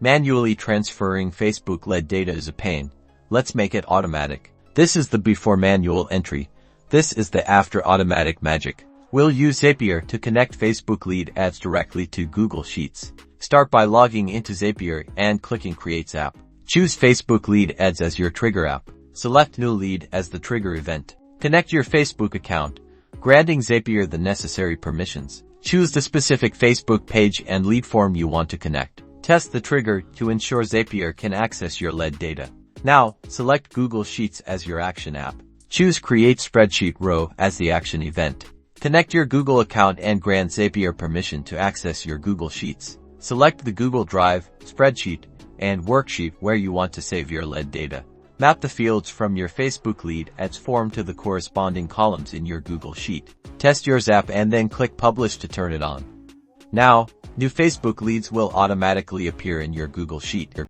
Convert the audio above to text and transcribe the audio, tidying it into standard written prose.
Manually transferring Facebook lead data is a pain. Let's make it automatic. This is the before manual entry. This is the after automatic magic. We'll use Zapier to connect Facebook lead ads directly to Google Sheets. Start by logging into Zapier and clicking Create App. Choose Facebook lead ads as your trigger app. Select New Lead as the trigger event. Connect your Facebook account, granting Zapier the necessary permissions. Choose the specific Facebook page and lead form you want to connect. Test the trigger to ensure Zapier can access your lead data. Now, select Google Sheets as your action app. Choose Create Spreadsheet Row as the action event. Connect your Google account and grant Zapier permission to access your Google Sheets. Select the Google Drive, Spreadsheet, and Worksheet where you want to save your lead data. Map the fields from your Facebook lead ads form to the corresponding columns in your Google Sheet. Test your Zap and then click Publish to turn it on. Now, new Facebook leads will automatically appear in your Google Sheet.